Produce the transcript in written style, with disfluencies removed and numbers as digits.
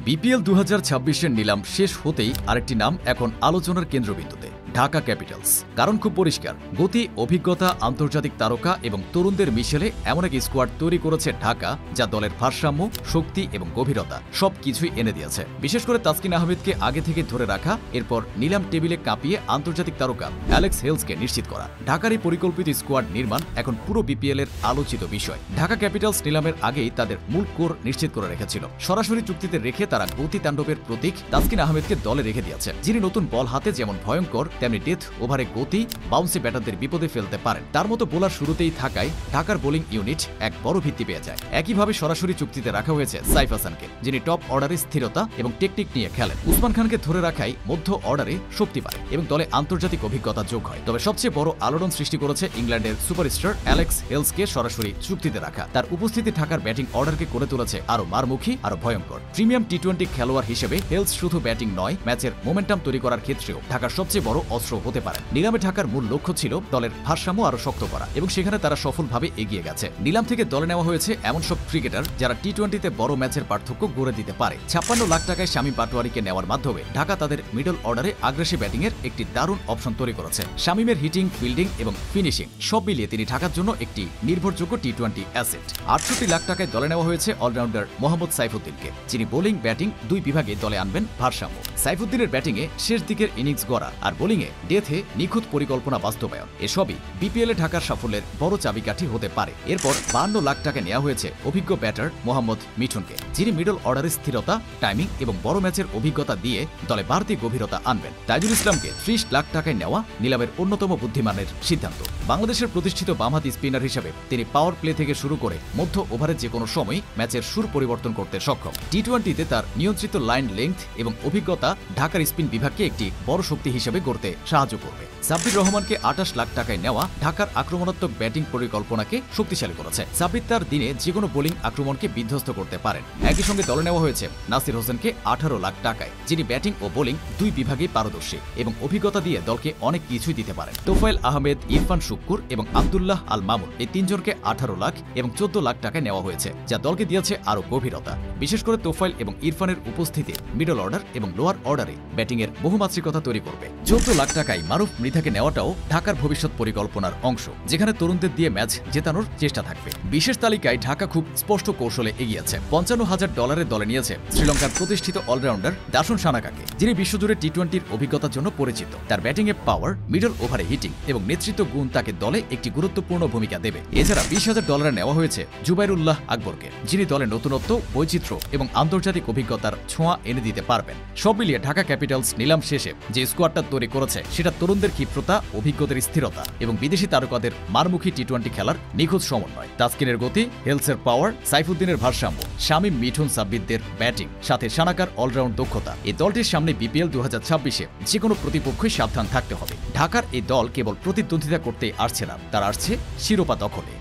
BPL ২০২৬-এর নিলাম শেষ হতেই আরেকটি নাম এখন আলোচনার কেন্দ্রবিন্দুতে, ঢাকা ক্যাপিটালস। কারণ খুব পরিষ্কার, গতি, অভিজ্ঞতা, আন্তর্জাতিক তারকা এবং তরুণদের মিশেলে এমন এক স্কোয়াড তৈরি করেছে ঢাকা, যা দলের ভারসাম্য, শক্তি এবং গভীরতা সবকিছুই এনে দিয়েছে। বিশেষ করে তাসকিন আহমেদকে আগে থেকে ধরে রাখা, এরপর নিলাম টেবিলে কাঁপিয়ে আন্তর্জাতিক তারকা অ্যালেক্স হেলসকে নিশ্চিত করা। ঢাকার এই পরিকল্পিত স্কোয়াড নির্মাণ এখন পুরো বিপিএল এর আলোচিত বিষয়। ঢাকা ক্যাপিটালস নিলামের আগেই তাদের মূল কোর নিশ্চিত করে রেখেছিল। সরাসরি চুক্তিতে রেখে তারা গতি তাণ্ডবের প্রতীক তাসকিন আহমেদকে দলে রেখে দিয়েছে, যিনি নতুন বল হাতে যেমন ভয়ঙ্কর, তেমনি ডেথ ওভারে গতি, বাউন্সি ব্যাটারদের বিপদে ফেলতে পারেন। তার মতো বোলার শুরুতেই থাকায় ঢাকার বোলিং ইউনিট এক বড় ভিত্তি পেয়ে যায়। একইভাবে সরাসরি চুক্তিতে রাখা হয়েছে সাইফ হাসানকে, যিনি টপ অর্ডারে স্থিরতা এবং টেকনিক নিয়ে খেলেন। উসমান খানকে ধরে রাখাই মধ্য অর্ডারে শক্তি পায় এবং দলে আন্তর্জাতিক অভিজ্ঞতা যোগ হয়। তবে সবচেয়ে বড় আলোড়ন সৃষ্টি করেছে ইংল্যান্ডের সুপারস্টার অ্যালেক্স হেলসকে সরাসরি চুক্তিতে রাখা। তার উপস্থিতি ঢাকার ব্যাটিং অর্ডারকে করে তুলেছে আরো মারমুখী, আরো ভয়ঙ্কর। প্রিমিয়াম টি-20 খেলোয়াড় হিসেবে হেলস শুধু ব্যাটিং নয়, ম্যাচের মোমেন্টাম তৈরি করার ক্ষেত্রেও ঢাকার সবচেয়ে বড় অস্ত্র হতে পারে। নিলামে ঢাকার মূল লক্ষ্য ছিল দলের ভারসাম্য আরো শক্ত করা, এবং সেখানে তারা সফলভাবে এগিয়ে গেছে। নিলাম থেকে দলে নেওয়া হয়েছে এমন সব ক্রিকেটার যারা টি-20তে বড় ম্যাচের পার্থক্য গড়ে দিতে পারে। ৫৬ লাখ টাকায় শামীম পাটোয়ারিকে নেওয়ার মাধ্যমে ঢাকা তাদের মিডল অর্ডারে আগ্রাসী ব্যাটিং এর একটি দারুণ অপশন তৈরি করেছে। শামীমের হিটিং, ফিল্ডিং এবং ফিনিশিং সব মিলিয়ে তিনি ঢাকার জন্য একটি নির্ভরযোগ্য টি-20 অ্যাসেট। ৬৮ লাখ টাকায় দলে নেওয়া হয়েছে অলরাউন্ডার মোহাম্মদ সাইফুদ্দিনকে, যিনি বোলিং, ব্যাটিং দুই বিভাগে দলে আনবেন ভারসাম্য। সাইফুদ্দিনের ব্যাটিংয়ে শেষ দিকের ইনিংস গড়া আর বোলিংয়ে ডেথে নিখুঁত পরিকল্পনা বাস্তবায়ন, এসবই বিপিএলে ঢাকার সাফল্যের বড় চাবিকাঠি হতে পারে। এরপর ৫২ লাখ টাকা নেওয়া হয়েছে অভিজ্ঞ ব্যাটার মোহাম্মদ মিঠুনকে, যিনি মিডল অর্ডারের স্থিরতা, টাইমিং এবং বড় ম্যাচের অভিজ্ঞতা দিয়ে দলে বাড়তি গভীরতা আনবেন। তাইজুল ইসলামকে ৩০ লাখ টাকায় নেওয়া নিলামের অন্যতম বুদ্ধিমানের সিদ্ধান্ত। বাংলাদেশের প্রতিষ্ঠিত বামহাতি স্পিনার হিসেবে তিনি পাওয়ার প্লে থেকে শুরু করে মধ্য ওভারের যে কোনো সময় ম্যাচের সুর পরিবর্তন করতে সক্ষম। টি-20তে তার নিয়ন্ত্রিত লাইন লেংথ এবং অভিজ্ঞতা ঢাকার স্পিন বিভাগকে একটি বড় শক্তি হিসেবে গড়তে সাহায্য করবে। সাব্বির রহমানকে ২৮ লাখ টাকায় নেওয়া ঢাকার আক্রমণাত্মক ব্যাটিং পরিকল্পনাকে শক্তিশালী করেছে। সাব্বির তার দিনে যেকোনো বোলিং আক্রমণকে বিধ্বস্ত করতে পারেন। একই সঙ্গে দলে নেওয়া হয়েছে নাসির হোসেনকে ১৮ লাখ টাকায়, যিনি ব্যাটিং ও বোলিং দুই বিভাগেই পারদর্শী এবং অভিজ্ঞতা দিয়ে দলকে অনেক কিছুই দিতে পারেন। তোফায়েল আহমেদ, ইরফান শুক্কুর এবং আব্দুল্লাহ আল মামুন, এই তিনজনকে ১৮ লাখ এবং ১৪ লাখ টাকায় নেওয়া হয়েছে, যা দলকে দিয়েছে আরও গভীরতা। বিশেষ করে তোফায়েল এবং ইরফানের উপস্থিতি মিডল অর্ডার এবং লোয়ার অর্ডারে ব্যাটিংয়ের বহুমাত্রিকতা তৈরি করবে। ১৪ লাখ টাকায় মারুফ মৃধাকে নেওয়াটাও ঢাকার ভবিষ্যৎ পরিকল্পনার অংশ, যেখানে তরুণদের দিয়ে ম্যাচ জেতানোর চেষ্টা থাকবে। বিশেষ তালিকায় ঢাকা খুব স্পষ্ট কৌশলে এগিয়েছে। $৫৫,০০০ দলে নিয়েছে শ্রীলঙ্কার প্রতিষ্ঠিত অলরাউন্ডার দাসুন সানাকাকে, যিনি বিশ্বজুড়ে টি-20র অভিজ্ঞতার জন্য পরিচিত। তার ব্যাটিংয়ে পাওয়ার, মিডল ওভারে হিটিং এবং নেতৃত্ব গুণ তাকে দলে একটি গুরুত্বপূর্ণ ভূমিকা দেবে। এছাড়া $২০,০০০ নেওয়া হয়েছে জুবাইরুল্লাহ আকবরকে, যিনি দলে নতুনত্ব, বৈচিত্র্য এবং আন্তর্জাতিক অভিজ্ঞতার ছোঁয়া এনে দিতে পারবেন। সব মিলিয়ে ঢাকা ক্যাপিটালস নিলাম শেষে যে স্কোয়াডটা তৈরি করেছে, সেটা তরুণদের ক্ষিপ্রতা, অভিজ্ঞদের স্থিরতা এবং বিদেশি তারকাদের মারমুখী টি-20 খেলার নিখুঁত সমন্বয়। তাসকিনের গতি, হেলসের পাওয়ার, সাইফুদ্দিনের ভারসাম্য, শামীম, মিঠুন, সাব্বিরদের ব্যাটিং, সাথে সানাকার অলরাউন্ড দক্ষতা। এই দলটির সামনে বিপিএল ২০২৬-এ যে কোনো প্রতিপক্ষই সাবধান থাকতে হবে। ঢাকার এই দল কেবল প্রতিদ্বন্দ্বিতা করতে আসছে না, তারা আসছে শিরোপা দখলে।